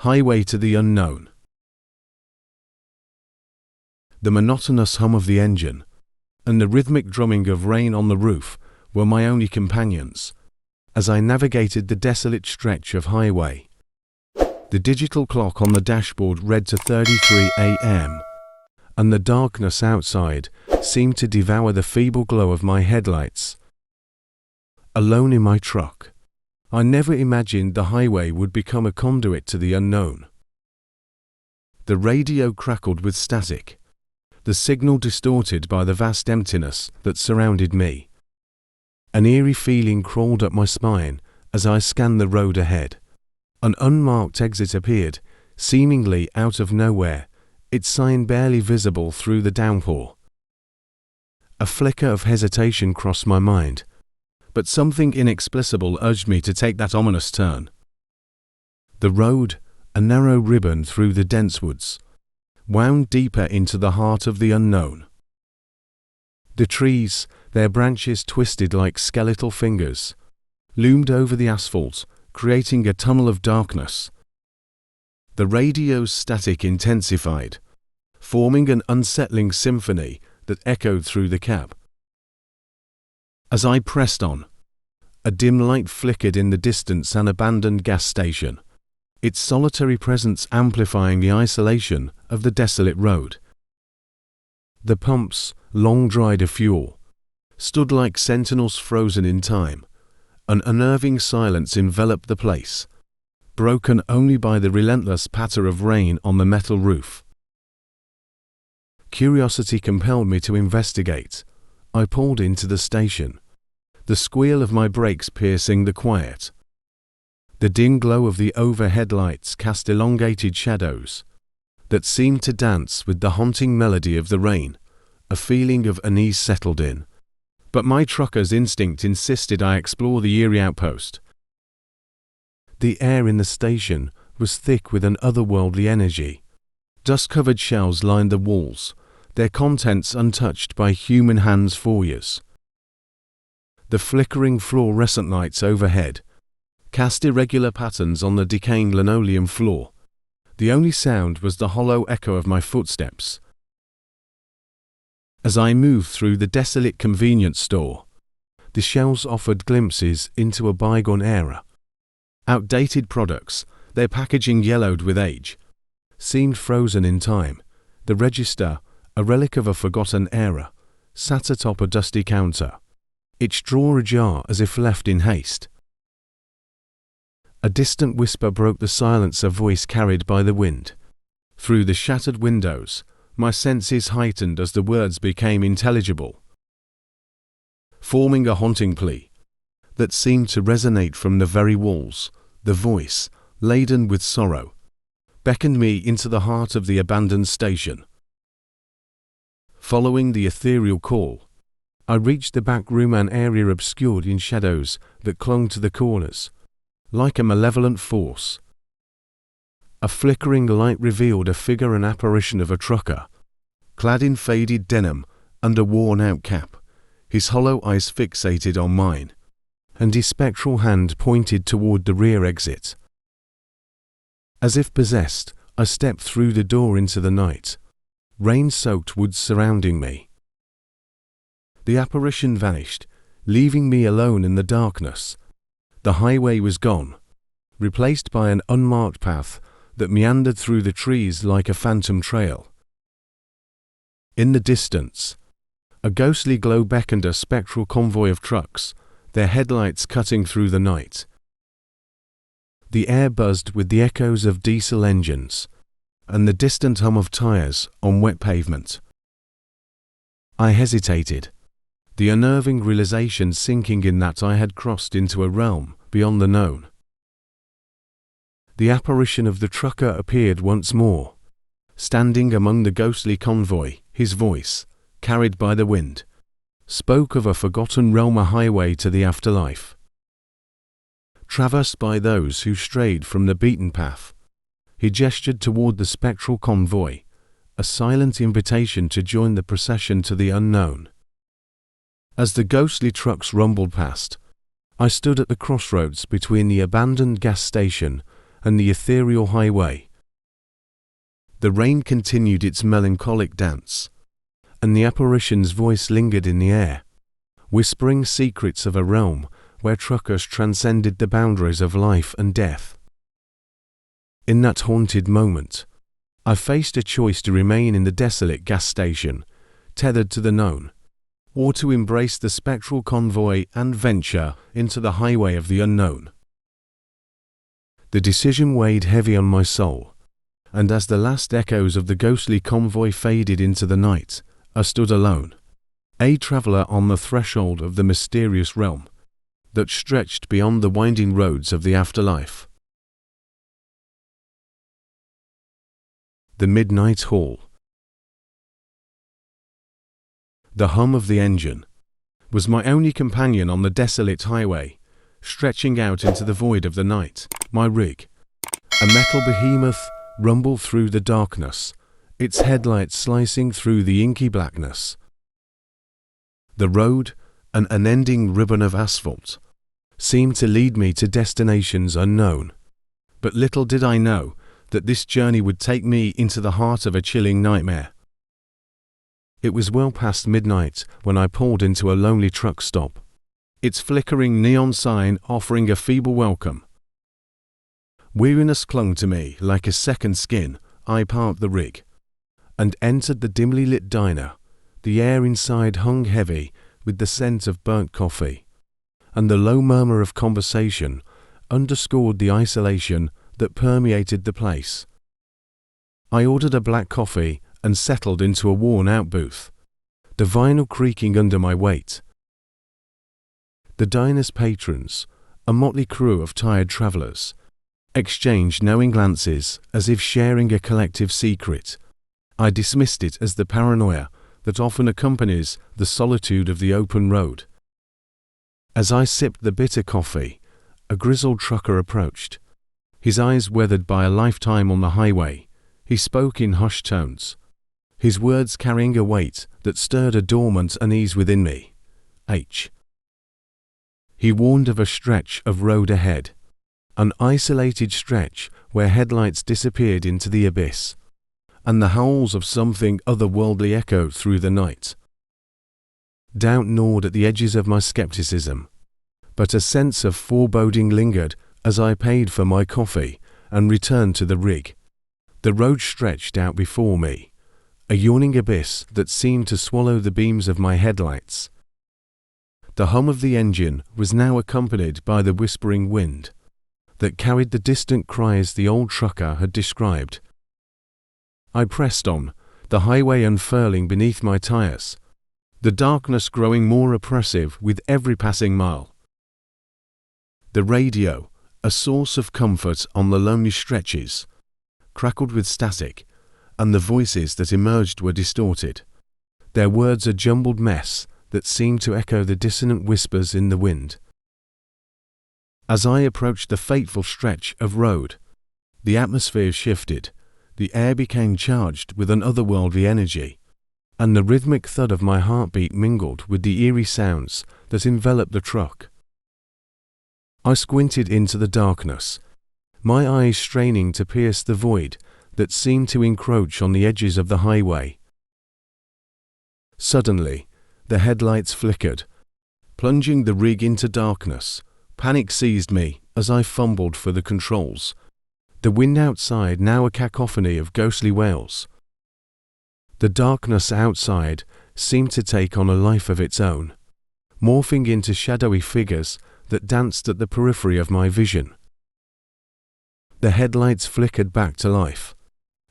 Highway to the unknown. The monotonous hum of the engine and the rhythmic drumming of rain on the roof were my only companions as I navigated the desolate stretch of highway. The digital clock on the dashboard read to 33 a.m., and the darkness outside seemed to devour the feeble glow of my headlights. Alone in my truck, I never imagined the highway would become a conduit to the unknown. The radio crackled with static, the signal distorted by the vast emptiness that surrounded me. An eerie feeling crawled up my spine as I scanned the road ahead. An unmarked exit appeared, seemingly out of nowhere, its sign barely visible through the downpour. A flicker of hesitation crossed my mind, but something inexplicable urged me to take that ominous turn. The road, a narrow ribbon through the dense woods, wound deeper into the heart of the unknown. The trees, their branches twisted like skeletal fingers, loomed over the asphalt, creating a tunnel of darkness. The radio's static intensified, forming an unsettling symphony that echoed through the cab. As I pressed on, a dim light flickered in the distance, an abandoned gas station, its solitary presence amplifying the isolation of the desolate road. The pumps, long dried of fuel, stood like sentinels frozen in time. An unnerving silence enveloped the place, broken only by the relentless patter of rain on the metal roof. Curiosity compelled me to investigate. I pulled into the station, the squeal of my brakes piercing the quiet. The dim glow of the overhead lights cast elongated shadows that seemed to dance with the haunting melody of the rain. A feeling of unease settled in, but my trucker's instinct insisted I explore the eerie outpost. The air in the station was thick with an otherworldly energy. Dust-covered shelves lined the walls, their contents untouched by human hands for years. The flickering fluorescent lights overhead cast irregular patterns on the decaying linoleum floor. The only sound was the hollow echo of my footsteps. As I moved through the desolate convenience store, the shelves offered glimpses into a bygone era. Outdated products, their packaging yellowed with age, seemed frozen in time. The register, a relic of a forgotten era, sat atop a dusty counter, its drawer ajar as if left in haste. A distant whisper broke the silence, a voice carried by the wind. Through the shattered windows, my senses heightened as the words became intelligible, forming a haunting plea that seemed to resonate from the very walls. The voice, laden with sorrow, beckoned me into the heart of the abandoned station. Following the ethereal call, I reached the back room, an area obscured in shadows that clung to the corners, like a malevolent force. A flickering light revealed a figure, an apparition of a trucker, clad in faded denim and a worn-out cap, his hollow eyes fixated on mine, and his spectral hand pointed toward the rear exit. As if possessed, I stepped through the door into the night, rain-soaked woods surrounding me. The apparition vanished, leaving me alone in the darkness. The highway was gone, replaced by an unmarked path that meandered through the trees like a phantom trail. In the distance, a ghostly glow beckoned, a spectral convoy of trucks, their headlights cutting through the night. The air buzzed with the echoes of diesel engines and the distant hum of tires on wet pavement. I hesitated, the unnerving realization sinking in that I had crossed into a realm beyond the known. The apparition of the trucker appeared once more, standing among the ghostly convoy. His voice, carried by the wind, spoke of a forgotten realm, a highway to the afterlife, traversed by those who strayed from the beaten path. He gestured toward the spectral convoy, a silent invitation to join the procession to the unknown. As the ghostly trucks rumbled past, I stood at the crossroads between the abandoned gas station and the ethereal highway. The rain continued its melancholic dance, and the apparition's voice lingered in the air, whispering secrets of a realm where truckers transcended the boundaries of life and death. In that haunted moment, I faced a choice to remain in the desolate gas station, tethered to the known, or to embrace the spectral convoy and venture into the highway of the unknown. The decision weighed heavy on my soul, and as the last echoes of the ghostly convoy faded into the night, I stood alone, a traveler on the threshold of the mysterious realm that stretched beyond the winding roads of the afterlife. The Midnight Hall. The hum of the engine was my only companion on the desolate highway, stretching out into the void of the night. My rig, a metal behemoth, rumbled through the darkness, its headlights slicing through the inky blackness. The road, an unending ribbon of asphalt, seemed to lead me to destinations unknown, but little did I know that this journey would take me into the heart of a chilling nightmare. It was well past midnight when I pulled into a lonely truck stop, its flickering neon sign offering a feeble welcome. Weariness clung to me like a second skin. I parked the rig and entered the dimly lit diner. The air inside hung heavy with the scent of burnt coffee, and the low murmur of conversation underscored the isolation that permeated the place. I ordered a black coffee and settled into a worn-out booth, the vinyl creaking under my weight. The diner's patrons, a motley crew of tired travelers, exchanged knowing glances as if sharing a collective secret. I dismissed it as the paranoia that often accompanies the solitude of the open road. As I sipped the bitter coffee, a grizzled trucker approached, his eyes weathered by a lifetime on the highway. He spoke in hushed tones, his words carrying a weight that stirred a dormant unease within me. He warned of a stretch of road ahead, an isolated stretch where headlights disappeared into the abyss, and the howls of something otherworldly echoed through the night. Doubt gnawed at the edges of my skepticism, but a sense of foreboding lingered as I paid for my coffee and returned to the rig. The road stretched out before me, a yawning abyss that seemed to swallow the beams of my headlights. The hum of the engine was now accompanied by the whispering wind that carried the distant cries the old trucker had described. I pressed on, the highway unfurling beneath my tires, the darkness growing more oppressive with every passing mile. The radio, a source of comfort on the lonely stretches, crackled with static, and the voices that emerged were distorted, their words a jumbled mess that seemed to echo the dissonant whispers in the wind. As I approached the fateful stretch of road, the atmosphere shifted, the air became charged with an otherworldly energy, and the rhythmic thud of my heartbeat mingled with the eerie sounds that enveloped the truck. I squinted into the darkness, my eyes straining to pierce the void that seemed to encroach on the edges of the highway. Suddenly, the headlights flickered, plunging the rig into darkness. Panic seized me as I fumbled for the controls, the wind outside now a cacophony of ghostly wails. The darkness outside seemed to take on a life of its own, morphing into shadowy figures that danced at the periphery of my vision. The headlights flickered back to life,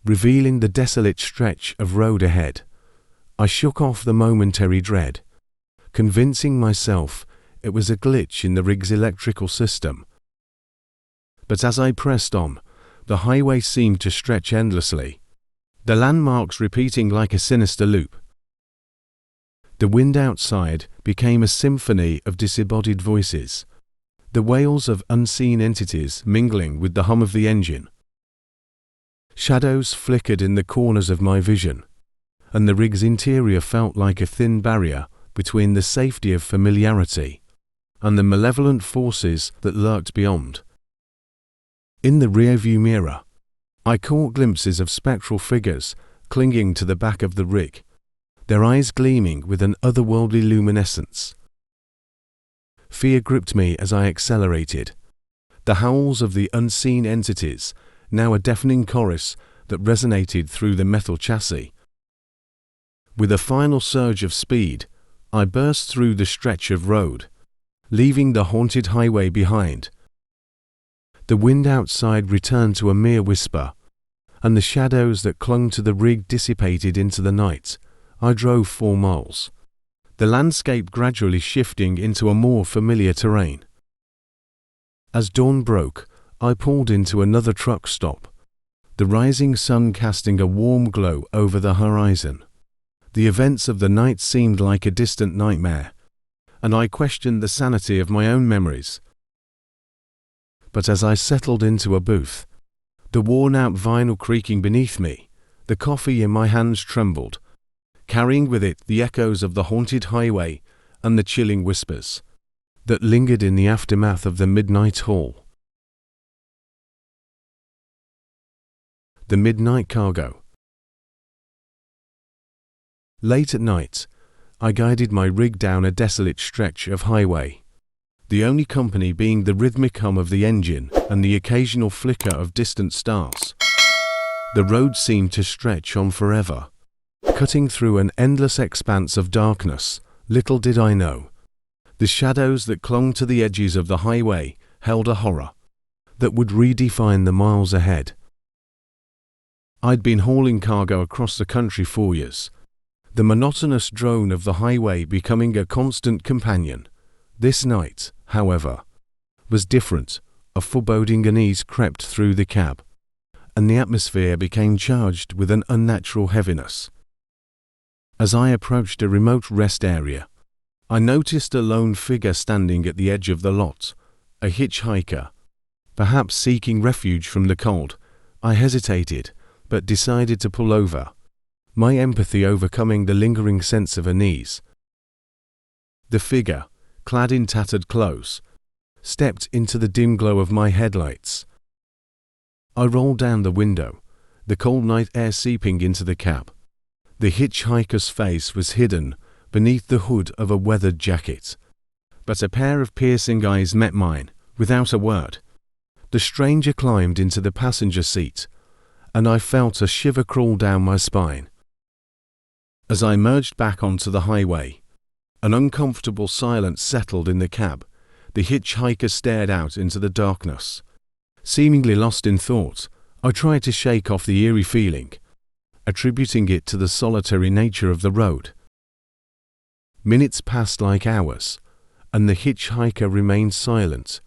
revealing the desolate stretch of road ahead. I shook off the momentary dread, convincing myself it was a glitch in the rig's electrical system. But as I pressed on, the highway seemed to stretch endlessly, the landmarks repeating like a sinister loop. The wind outside became a symphony of disembodied voices, the wails of unseen entities mingling with the hum of the engine. Shadows flickered in the corners of my vision, and the rig's interior felt like a thin barrier between the safety of familiarity and the malevolent forces that lurked beyond. In the rearview mirror, I caught glimpses of spectral figures clinging to the back of the rig, their eyes gleaming with an otherworldly luminescence. Fear gripped me as I accelerated, the howls of the unseen entities now a deafening chorus that resonated through the metal chassis. With a final surge of speed, I burst through the stretch of road, leaving the haunted highway behind. The wind outside returned to a mere whisper, and the shadows that clung to the rig dissipated into the night. I drove 4 miles, the landscape gradually shifting into a more familiar terrain. As dawn broke, I pulled into another truck stop, the rising sun casting a warm glow over the horizon. The events of the night seemed like a distant nightmare, and I questioned the sanity of my own memories. But as I settled into a booth, the worn-out vinyl creaking beneath me, the coffee in my hands trembled, carrying with it the echoes of the haunted highway and the chilling whispers that lingered in the aftermath of the midnight haul. The Midnight Cargo. Late at night, I guided my rig down a desolate stretch of highway, the only company being the rhythmic hum of the engine and the occasional flicker of distant stars. The road seemed to stretch on forever, cutting through an endless expanse of darkness. Little did I know, the shadows that clung to the edges of the highway held a horror that would redefine the miles ahead. I'd been hauling cargo across the country for years, the monotonous drone of the highway becoming a constant companion. This night, however, was different. A foreboding unease crept through the cab, and the atmosphere became charged with an unnatural heaviness. As I approached a remote rest area, I noticed a lone figure standing at the edge of the lot, a hitchhiker, perhaps seeking refuge from the cold. I hesitated, but decided to pull over, my empathy overcoming the lingering sense of unease. The figure, clad in tattered clothes, stepped into the dim glow of my headlights. I rolled down the window, the cold night air seeping into the cab. The hitchhiker's face was hidden beneath the hood of a weathered jacket, but a pair of piercing eyes met mine. Without a word, the stranger climbed into the passenger seat, and I felt a shiver crawl down my spine. As I merged back onto the highway, an uncomfortable silence settled in the cab. The hitchhiker stared out into the darkness. Seemingly lost in thought, I tried to shake off the eerie feeling, attributing it to the solitary nature of the road. Minutes passed like hours, and the hitchhiker remained silent.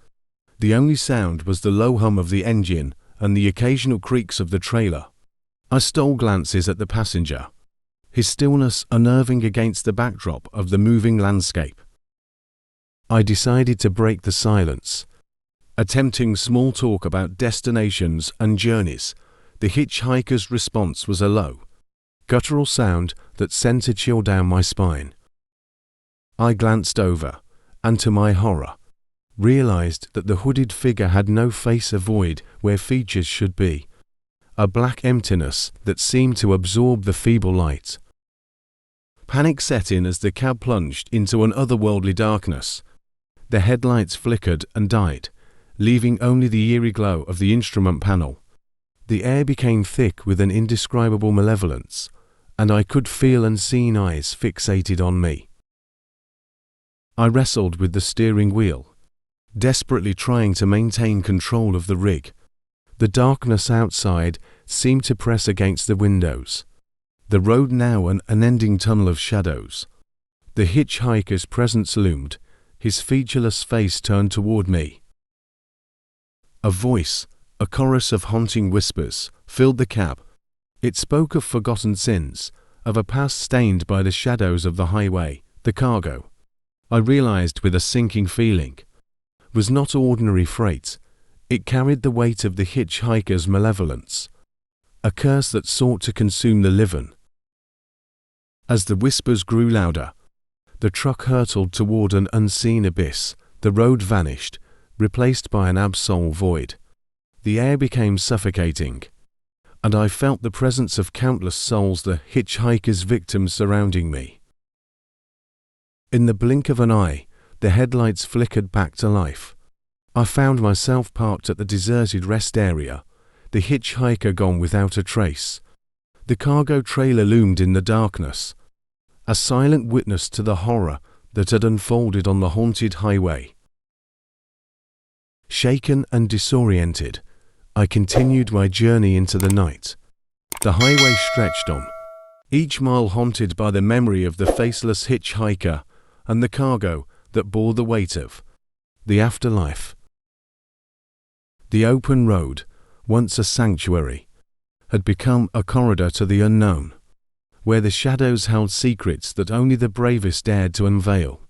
The only sound was the low hum of the engine and the occasional creaks of the trailer. I stole glances at the passenger, his stillness unnerving against the backdrop of the moving landscape. I decided to break the silence, attempting small talk about destinations and journeys. The hitchhiker's response was a low, guttural sound that sent a chill down my spine. I glanced over, and to my horror, realized that the hooded figure had no face, a void where features should be, a black emptiness that seemed to absorb the feeble light. Panic set in as the cab plunged into an otherworldly darkness. The headlights flickered and died, leaving only the eerie glow of the instrument panel. The air became thick with an indescribable malevolence, and I could feel unseen eyes fixated on me. I wrestled with the steering wheel, desperately trying to maintain control of the rig. The darkness outside seemed to press against the windows, the road now an unending tunnel of shadows. The hitchhiker's presence loomed, his featureless face turned toward me. A voice, a chorus of haunting whispers, filled the cab. It spoke of forgotten sins, of a past stained by the shadows of the highway. The cargo, I realized with a sinking feeling, was not ordinary freight. It carried the weight of the hitchhiker's malevolence, a curse that sought to consume the living. As the whispers grew louder, the truck hurtled toward an unseen abyss. The road vanished, replaced by an absolute void. The air became suffocating, and I felt the presence of countless souls, the hitchhiker's victims, surrounding me. In the blink of an eye, the headlights flickered back to life. I found myself parked at the deserted rest area, the hitchhiker gone without a trace. The cargo trailer loomed in the darkness, a silent witness to the horror that had unfolded on the haunted highway. Shaken and disoriented, I continued my journey into the night. The highway stretched on, each mile haunted by the memory of the faceless hitchhiker and the cargo that bore the weight of the afterlife. The open road, once a sanctuary, had become a corridor to the unknown, where the shadows held secrets that only the bravest dared to unveil.